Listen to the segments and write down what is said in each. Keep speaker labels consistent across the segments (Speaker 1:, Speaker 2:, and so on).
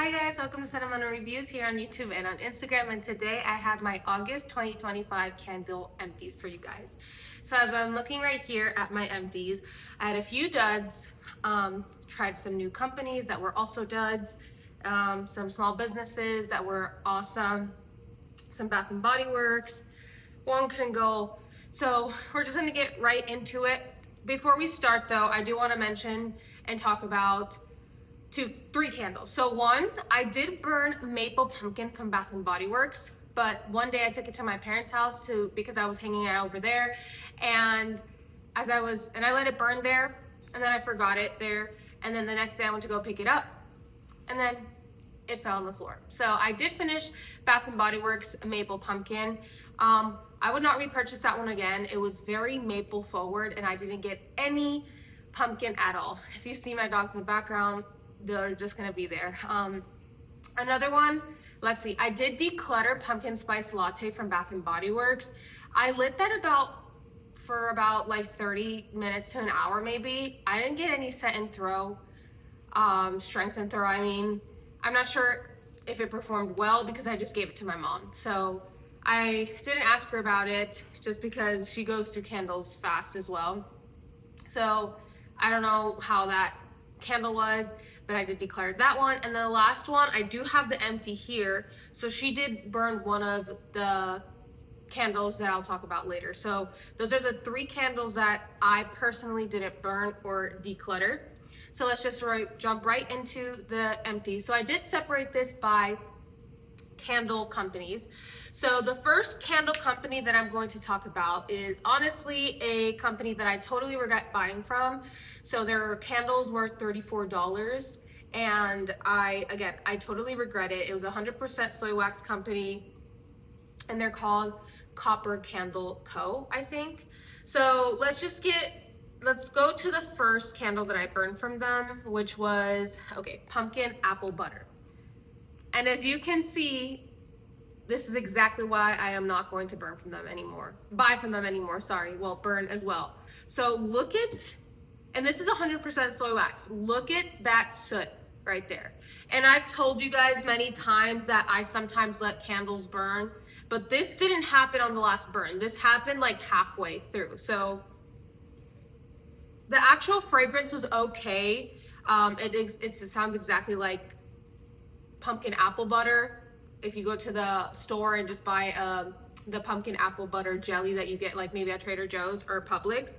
Speaker 1: Hi guys, welcome to Cinnamon Reviews here on YouTube and on Instagram, and today I have my August 2025 candle empties for you guys. So as I'm looking right here at my empties, I had a few duds, tried some new companies that were also duds, some small businesses that were awesome, some Bath and Body Works, one Kringle. So we're just gonna get right into it. Before we start though, I do wanna mention and talk about three candles. So one, I did burn Maple Pumpkin from Bath and Body Works, but one day I took it to my parents' house because I was hanging out over there, and I let it burn there, and then I forgot it there, and then the next day I went to go pick it up, and then it fell on the floor. So I did finish Bath and Body Works Maple Pumpkin. I would not repurchase that one again. It was very maple forward, and I didn't get any pumpkin at all. If you see my dogs in the background, they're just gonna be there. Another one, let's see, I did declutter Pumpkin Spice Latte from Bath and Body Works. I lit that for about like 30 minutes to an hour maybe. I didn't get any set and throw, strength and throw. I mean, I'm not sure if it performed well because I just gave it to my mom. So I didn't ask her about it just because she goes through candles fast as well. So I don't know how that candle was, but I did declare that one. And the last one, I do have the empty here. So she did burn one of the candles that I'll talk about later. So those are the three candles that I personally didn't burn or declutter. So let's just jump right into the empty. So I did separate this by candle companies. So the first candle company that I'm going to talk about is honestly a company that I totally regret buying from. So their candles were $34, and I totally regret it. It was 100% soy wax company, and they're called Copper Candle Co., I think. So let's go to the first candle that I burned from them, which was, pumpkin apple butter. And as you can see, this is exactly why I am not going to buy from them anymore, burn as well. So look at, and this is 100% soy wax. Look at that soot right there. And I've told you guys many times that I sometimes let candles burn, but this didn't happen on the last burn. This happened like halfway through. So the actual fragrance was okay. It sounds exactly like pumpkin apple butter. If you go to the store and just buy the pumpkin apple butter jelly that you get like maybe at Trader Joe's or Publix.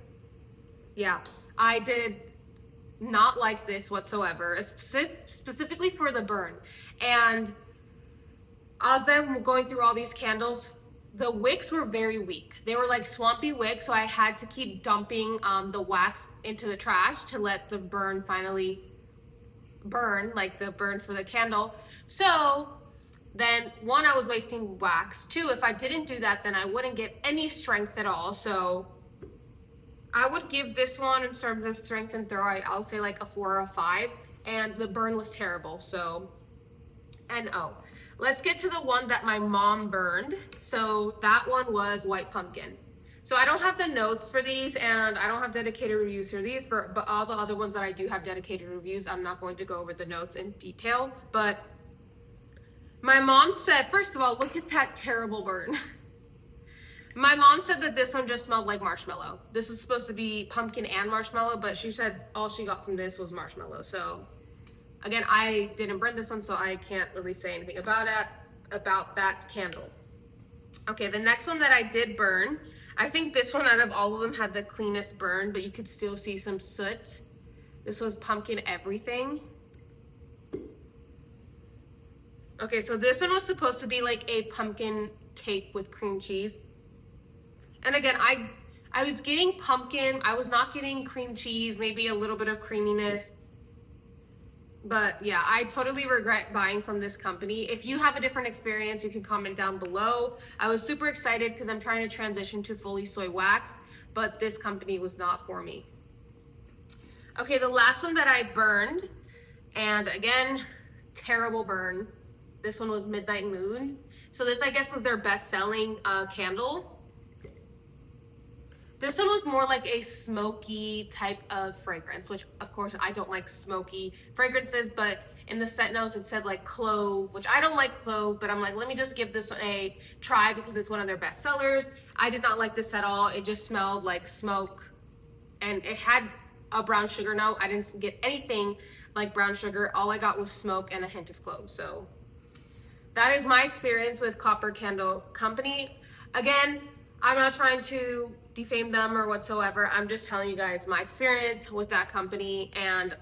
Speaker 1: Yeah, I did not like this whatsoever, specifically for the burn. And as I'm going through all these candles, the wicks were very weak. They were like swampy wicks, so I had to keep dumping the wax into the trash to let the burn finally burn, like the burn for the candle. So then one, I was wasting wax. Two, if I didn't do that, then I wouldn't get any strength at all. So I would give this one, in terms of strength and throw, I'll say like a 4 or a 5, and the burn was terrible. So, let's get to the one that my mom burned. So that one was white pumpkin. So I don't have the notes for these, and I don't have dedicated reviews for these, but all the other ones that I do have dedicated reviews, I'm not going to go over the notes in detail. But my mom said, first of all, look at that terrible burn. My mom said that this one just smelled like marshmallow. This is supposed to be pumpkin and marshmallow, but she said all she got from this was marshmallow. So again, I didn't burn this one, so I can't really say anything about that candle. Okay, the next one that I did burn, I think this one out of all of them had the cleanest burn, but you could still see some soot. This was pumpkin everything. Okay, so this one was supposed to be like a pumpkin cake with cream cheese. And again, I was getting pumpkin, I was not getting cream cheese, maybe a little bit of creaminess. But yeah, I totally regret buying from this company. If you have a different experience, you can comment down below. I was super excited because I'm trying to transition to fully soy wax, but this company was not for me. Okay, the last one that I burned, and again, terrible burn. This one was Midnight Moon. So this, I guess, was their best-selling candle. This one was more like a smoky type of fragrance, which of course I don't like smoky fragrances, but in the scent notes it said like clove, which I don't like clove, but I'm like, let me just give this one a try because it's one of their best sellers. I did not like this at all. It just smelled like smoke, and it had a brown sugar note. I didn't get anything like brown sugar. All I got was smoke and a hint of clove. So that is my experience with Copper Candle Company. Again, I'm not trying to defame them or whatsoever. I'm just telling you guys my experience with that company. And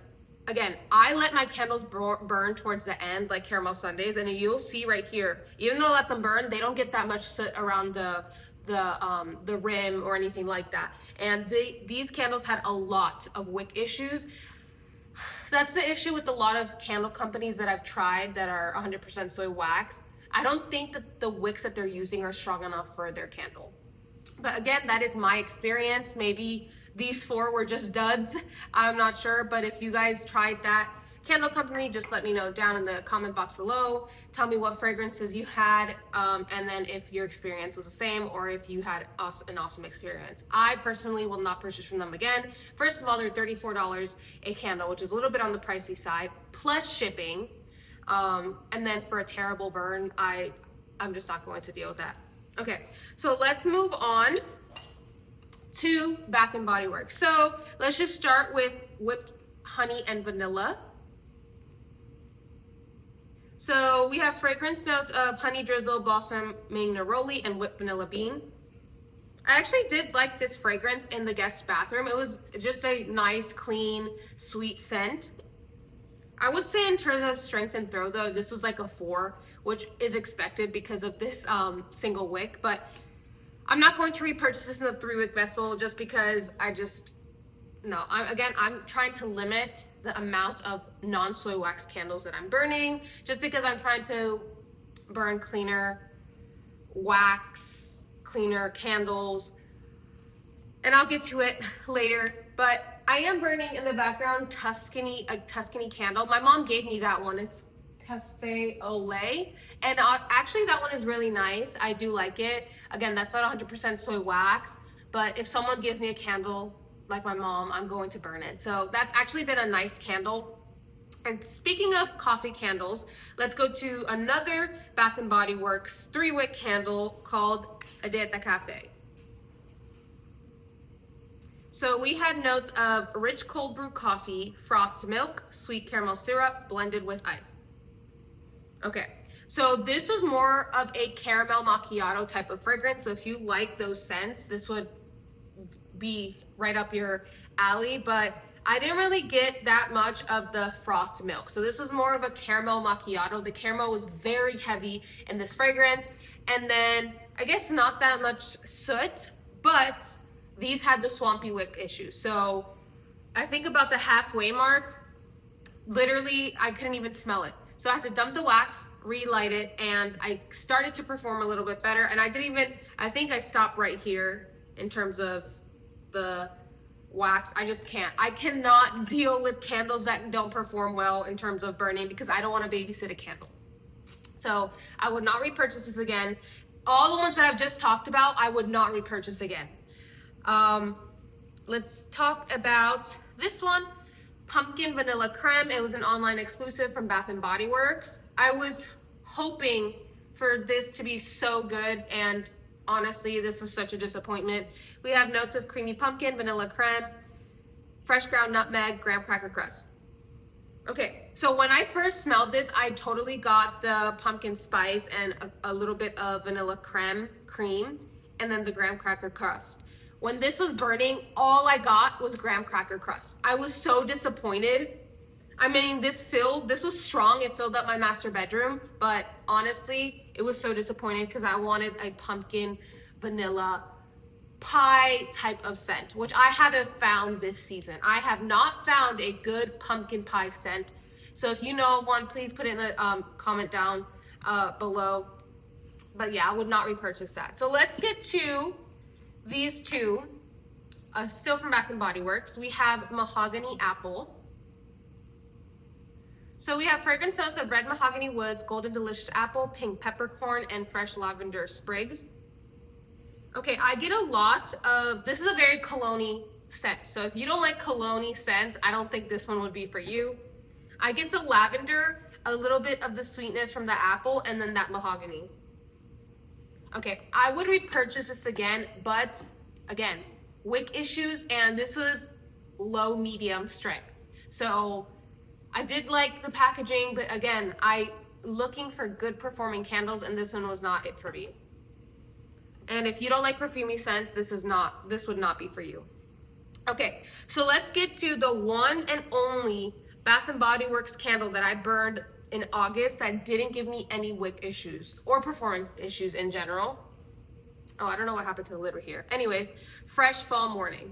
Speaker 1: again, I let my candles burn towards the end, like caramel sundaes, and you'll see right here, even though I let them burn, they don't get that much soot around the rim or anything like that. And these candles had a lot of wick issues. That's the issue with a lot of candle companies that I've tried that are 100% soy wax. I don't think that the wicks that they're using are strong enough for their candle. But again, that is my experience. Maybe these 4 were just duds. I'm not sure. But if you guys tried that candle company, just let me know down in the comment box below. Tell me what fragrances you had, and then if your experience was the same or if you had an awesome experience. I personally will not purchase from them again. First of all, they're $34 a candle, which is a little bit on the pricey side, plus shipping. And then for a terrible burn, I'm just not going to deal with that. Okay, so let's move on to Bath and Body Works. So let's just start with whipped honey and vanilla. So we have fragrance notes of honey drizzle, balsaming neroli, and whipped vanilla bean. I actually did like this fragrance in the guest bathroom. It was just a nice, clean, sweet scent. I would say in terms of strength and throw though, this was like a 4, which is expected because of this single wick, but I'm not going to repurchase this in the 3-wick vessel just because I'm trying to limit the amount of non-soy wax candles that I'm burning, just because I'm trying to burn cleaner wax, cleaner candles, and I'll get to it later. But I am burning in the background a Tuscany candle. My mom gave me that one. It's Cafe au lait, and actually that one is really nice. I do like it. Again, that's not 100% soy wax, but if someone gives me a candle like my mom, I'm going to burn it. So that's actually been a nice candle. And speaking of coffee candles, let's go to another Bath and Body Works 3-wick candle called Adeta Cafe. So we had notes of rich cold brew coffee, frothed milk, sweet caramel syrup, blended with ice. Okay, so this was more of a caramel macchiato type of fragrance. So if you like those scents, this would be right up your alley, but I didn't really get that much of the frothed milk. So this was more of a caramel macchiato. The caramel was very heavy in this fragrance. And then I guess not that much soot, but these had the swampy wick issue. So I think about the halfway mark, literally I couldn't even smell it. So I had to dump the wax, relight it, and I started to perform a little bit better. And I think I stopped right here in terms of the wax. I cannot deal with candles that don't perform well in terms of burning because I don't want to babysit a candle. So I would not repurchase this again. All the ones that I've just talked about, I would not repurchase again. Let's talk about this one, Pumpkin Vanilla Creme. It was an online exclusive from Bath and Body Works. I was hoping for this to be so good, and honestly, this was such a disappointment. We have notes of creamy pumpkin, vanilla creme, fresh ground nutmeg, graham cracker crust. Okay, so when I first smelled this, I totally got the pumpkin spice and a little bit of vanilla cream, and then the graham cracker crust. When this was burning, all I got was graham cracker crust. I was so disappointed. I mean, this was strong. It filled up my master bedroom, but honestly, it was so disappointing because I wanted a pumpkin vanilla pie type of scent, which I haven't found this season. I have not found a good pumpkin pie scent. So if you know of one, please put it in the comment down below. But yeah, I would not repurchase that. So let's get to these two, still from Bath and Body Works. We have Mahogany Apple. So we have fragrance notes of red mahogany woods, golden delicious apple, pink peppercorn, and fresh lavender sprigs. Okay, I get a lot of, this is a very cologne-y scent. So if you don't like cologne-y scents, I don't think this one would be for you. I get the lavender, a little bit of the sweetness from the apple, and then that mahogany. Okay, I would repurchase this again, but again, wick issues, and this was low medium strength. So I did like the packaging, but again, I looking for good performing candles, and this one was not it for me. And if you don't like perfumey scents, this would not be for you. Okay, so let's get to the one and only Bath and Body Works candle that I burned in August that didn't give me any wick issues or performance issues in general. Oh, I don't know what happened to the lid right here. Anyways, Fresh Fall Morning.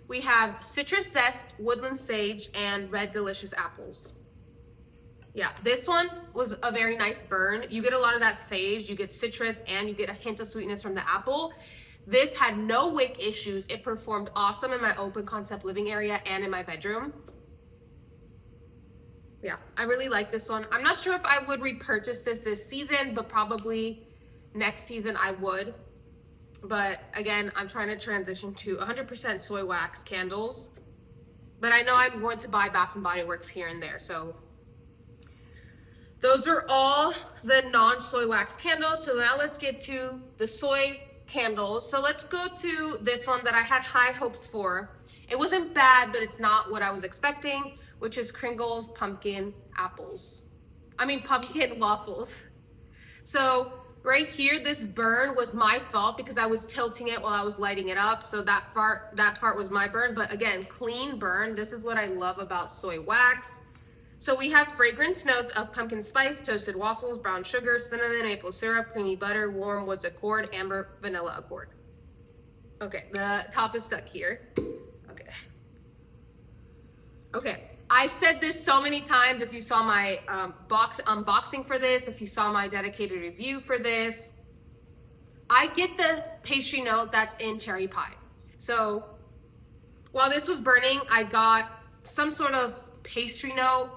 Speaker 1: We have citrus zest, woodland sage, and red delicious apples. Yeah, this one was a very nice burn. You get a lot of that sage, you get citrus, and you get a hint of sweetness from the apple. This had no wick issues. It performed awesome in my open concept living area and in my bedroom. Yeah, I really like this one. I'm not sure if I would repurchase this season, but probably next season I would. But again, I'm trying to transition to 100% soy wax candles. But I know I'm going to buy Bath and Body Works here and there. So those are all the non-soy wax candles. So now let's get to the soy candles. So let's go to this one that I had high hopes for. It wasn't bad, but it's not what I was expecting, which is Kringle's pumpkin waffles. So right here, this burn was my fault because I was tilting it while I was lighting it up. So that part was my burn, but again, clean burn. This is what I love about soy wax. So we have fragrance notes of pumpkin spice, toasted waffles, brown sugar, cinnamon, maple syrup, creamy butter, warm woods accord, amber, vanilla accord. Okay, the top is stuck here. Okay, I've said this so many times. If you saw my box unboxing for this, if you saw my dedicated review for this, I get the pastry note that's in cherry pie. So while this was burning, I got some sort of pastry note.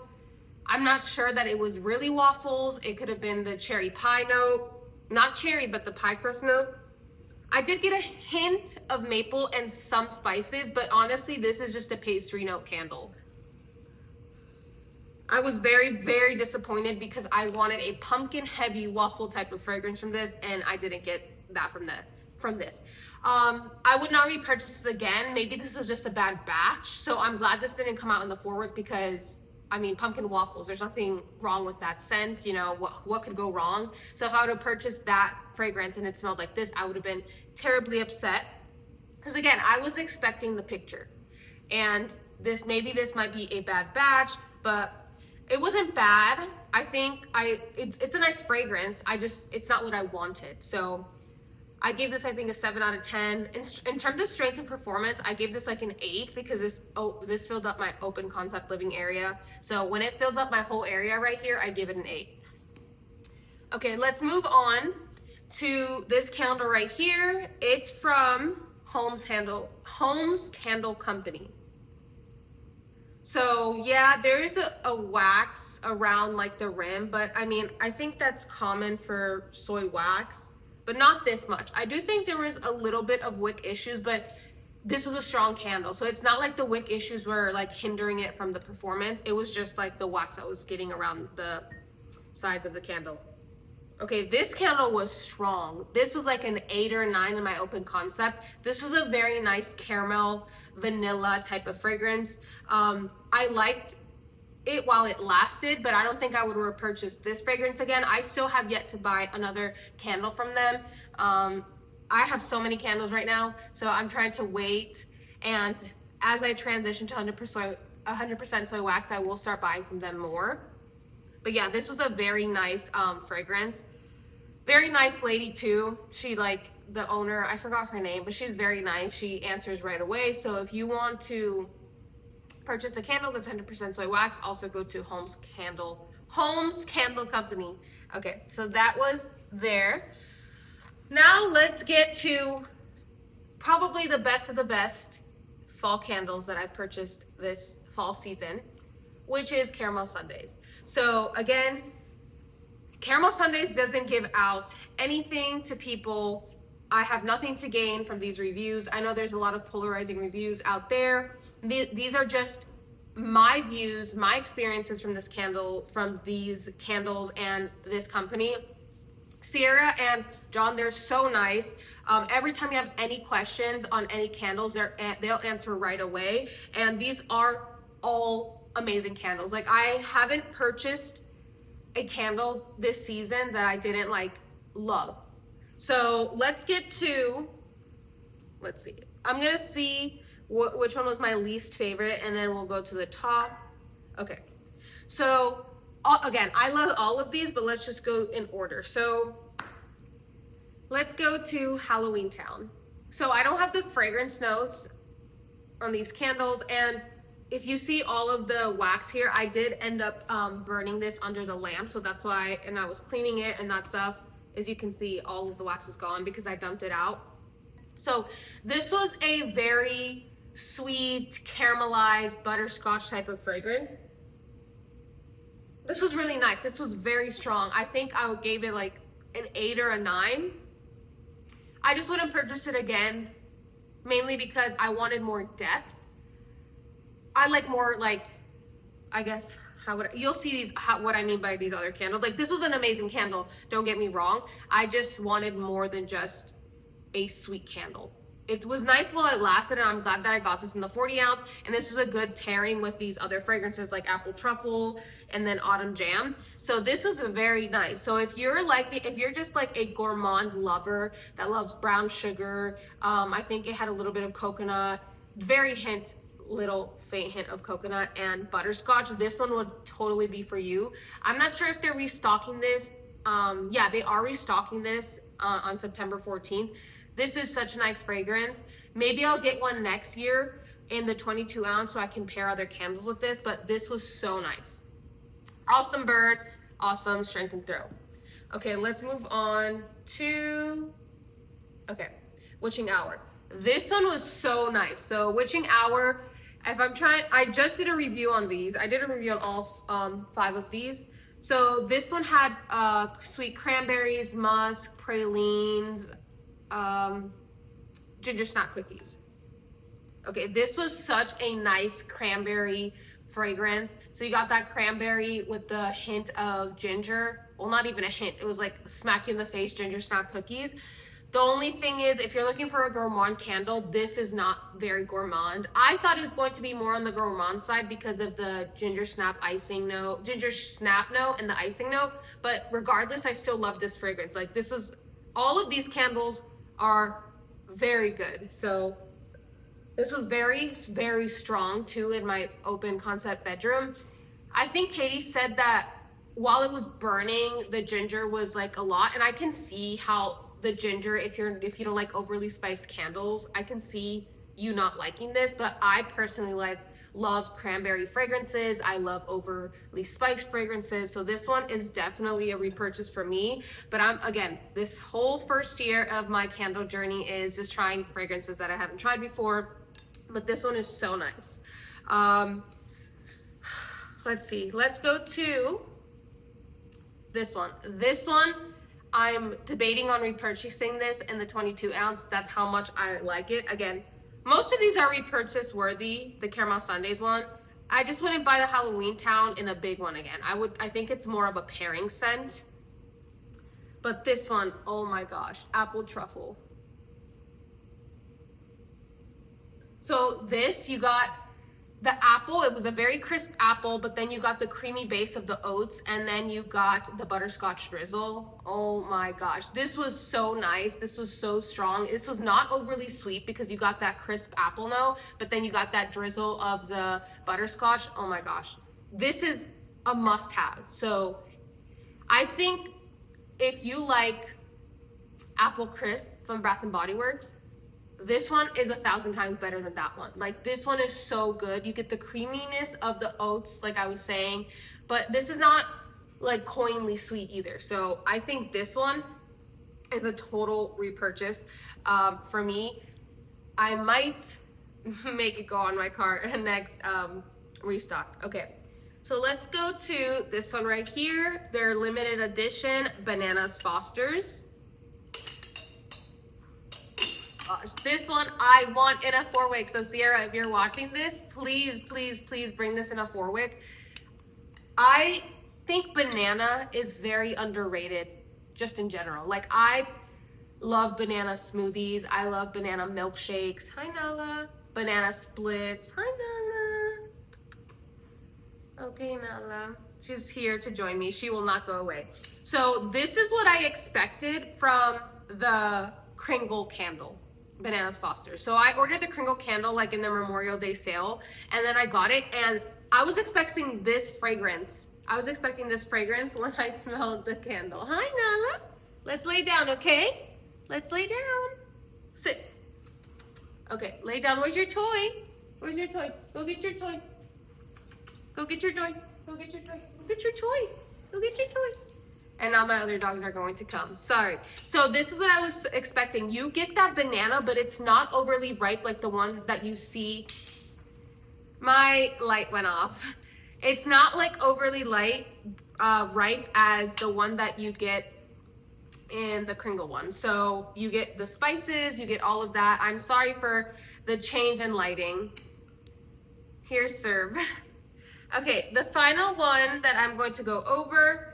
Speaker 1: I'm not sure that it was really waffles. It could have been the cherry pie note. Not cherry, but the pie crust note. I did get a hint of maple and some spices, but honestly, this is just a pastry note candle. I was very, very disappointed because I wanted a pumpkin heavy waffle type of fragrance from this, and I didn't get that from this. I would not repurchase this again. Maybe this was just a bad batch. So I'm glad this didn't come out in the forward because, I mean, pumpkin waffles, there's nothing wrong with that scent. You know, what could go wrong? So if I would have purchased that fragrance and it smelled like this, I would have been terribly upset. Because again, I was expecting the picture. And maybe this might be a bad batch, but it wasn't bad. I think it's a nice fragrance. It's not what I wanted. So I gave this, I think, a 7 out of 10. In terms of strength and performance, I gave this like an 8 because this filled up my open concept living area. So when it fills up my whole area right here, I give it an 8. Okay, let's move on to this candle right here. It's from Holmes Candle Company. So yeah, there is a wax around like the rim, but I mean, I think that's common for soy wax, but not this much. I do think there was a little bit of wick issues, but this was a strong candle. So it's not like the wick issues were like hindering it from the performance. It was just like the wax that was getting around the sides of the candle. Okay, this candle was strong. This was like an 8 or 9 in my open concept. This was a very nice caramel, vanilla type of fragrance. I liked it while it lasted, but I don't think I would repurchase this fragrance again. I still have yet to buy another candle from them. I have so many candles right now, so I'm trying to wait. And as I transition to 100% soy wax, I will start buying from them more. But yeah, this was a very nice fragrance. Very nice lady too. She, like, the owner, I forgot her name, but she's very nice. She answers right away. So if you want to purchase a candle that's 100% soy wax, also go to Holmes Candle Company. Okay, so that was there. Now let's get to probably the best of the best fall candles that I've purchased this fall season, which is Caramel Sundays. So again, Caramel Sundays doesn't give out anything to people. I have nothing to gain from these reviews. I know there's a lot of polarizing reviews out there. These are just my views, my experiences from this candle, from these candles and this company. Sierra and John, they're so nice. Every time you have any questions on any candles, they'll answer right away. And these are all amazing candles. Like, I haven't purchased a candle this season that I didn't like love. So let's see. I'm gonna see which one was my least favorite, and then we'll go to the top. Okay, so again, I love all of these, but let's just go in order. So let's go to Halloween Town. So I don't have the fragrance notes on these candles, and if you see all of the wax here, I did end up burning this under the lamp, so that's why, and I was cleaning it and that stuff. As you can see, all of the wax is gone because I dumped it out. So this was a very sweet, caramelized, butterscotch type of fragrance. This was really nice. This was very strong. I think I gave it like an 8 or a 9. I just wouldn't purchase it again, mainly because I wanted more depth. I like more, like, I guess, you'll see what I mean by these other candles. Like, this was an amazing candle, don't get me wrong. I just wanted more than just a sweet candle. It was nice while it lasted, and I'm glad that I got this in the 40 ounce. And this was a good pairing with these other fragrances like apple truffle and then autumn jam. So this was very nice. So if you're just like a gourmand lover that loves brown sugar, I think it had a little bit of coconut, little faint hint of coconut and butterscotch. This one would totally be for you. I'm not sure if they're restocking this. Yeah, they are restocking this on September 14th. This is such a nice fragrance. Maybe I'll get one next year in the 22 ounce so I can pair other candles with this, but this was so nice. Awesome burn, awesome strength and throw. Okay, let's move on to, okay, Witching Hour. This one was so nice. So Witching Hour, I just did a review on these. I did a review on all 5 of these. So this one had sweet cranberries, musk, pralines, ginger snap cookies. Okay, this was such a nice cranberry fragrance. So you got that cranberry with the hint of ginger. Well, not even a hint. It was like smack you in the face ginger snap cookies. The only thing is, if you're looking for a gourmand candle, this is not very gourmand. I thought it was going to be more on the gourmand side because of the ginger snap note, and the icing note. But regardless, I still love this fragrance. Like, all of these candles are very good. So this was very, very strong too in my open concept bedroom. I think Katie said that while it was burning, the ginger was like a lot, and I can see how the ginger, if you don't like overly spiced candles, I can see you not liking this. But I personally love cranberry fragrances. I love overly spiced fragrances. So this one is definitely a repurchase for me. But again, this whole first year of my candle journey is just trying fragrances that I haven't tried before. But this one is so nice. Let's see. Let's go to this one. This one, I'm debating on repurchasing this in the 22 ounce. That's how much I like it. Again, most of these are repurchase worthy. The Caramel Sundays one, I just wouldn't buy the Halloween Town in a big one again. I think it's more of a pairing scent. But this one, oh my gosh, apple truffle. So this, you got the apple, it was a very crisp apple, but then you got the creamy base of the oats, and then you got the butterscotch drizzle. Oh my gosh, this was so nice. This was so strong. This was not overly sweet because you got that crisp apple note, but then you got that drizzle of the butterscotch. Oh my gosh, this is a must-have. So I think if you like apple crisp from Bath & Body Works, this one is 1,000 times better than that one. Like, this one is so good. You get the creaminess of the oats, like I was saying, but this is not like coinly sweet either. So I think this one is a total repurchase for me. I might make it go on my cart next restock. Okay, so let's go to this one right here. Their limited edition Bananas Fosters. gosh, this one I want in a 4-wick. So Sierra, if you're watching this, please, please, please bring this in a 4-wick. I think banana is very underrated just in general. Like, I love banana smoothies. I love banana milkshakes. Hi, Nala. Banana splits. Hi, Nala. Okay, Nala. She's here to join me. She will not go away. So this is what I expected from the Kringle candle, Bananas Foster. So I ordered the Kringle candle like in the Memorial Day sale, and then I got it, and I was expecting this fragrance. I was expecting this fragrance when I smelled the candle. Hi, Nala. Let's lay down, okay? Let's lay down. Sit. Okay, lay down. Where's your toy? Where's your toy? Go get your toy. Go get your toy. Go get your toy. Go get your toy. Go get your toy. And now my other dogs are going to come. Sorry. So this is what I was expecting. You get that banana, but it's not overly ripe like the one that you see. My light went off. It's not like overly ripe as the one that you get in the Kringle one. So you get the spices, you get all of that. I'm sorry for the change in lighting. Here's serve. Okay, the final one that I'm going to go over,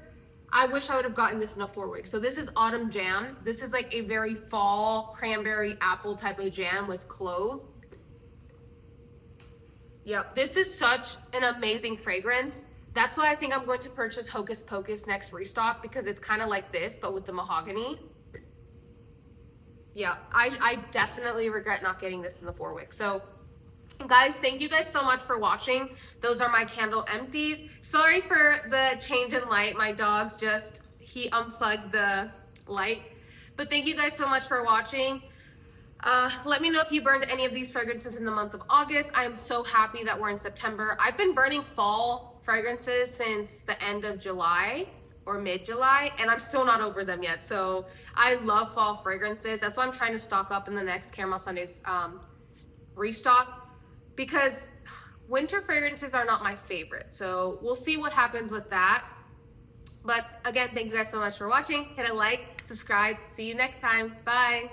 Speaker 1: I wish I would have gotten this in a 4-wick. So this is Autumn Jam. This is like a very fall cranberry apple type of jam with clove. Yep, this is such an amazing fragrance. That's why I think I'm going to purchase Hocus Pocus next restock, because it's kind of like this, but with the mahogany. Yeah, I definitely regret not getting this in the 4-wick. So guys, thank you guys so much for watching. Those are my candle empties. Sorry for the change in light. My dog's he unplugged the light. But thank you guys so much for watching. Let me know if you burned any of these fragrances in the month of August. I am so happy that we're in September. I've been burning fall fragrances since the end of July or mid-July, and I'm still not over them yet. So I love fall fragrances. That's why I'm trying to stock up in the next Caramel Sundays restock, because winter fragrances are not my favorite. So we'll see what happens with that. But again, thank you guys so much for watching. Hit a like, subscribe. See you next time. Bye.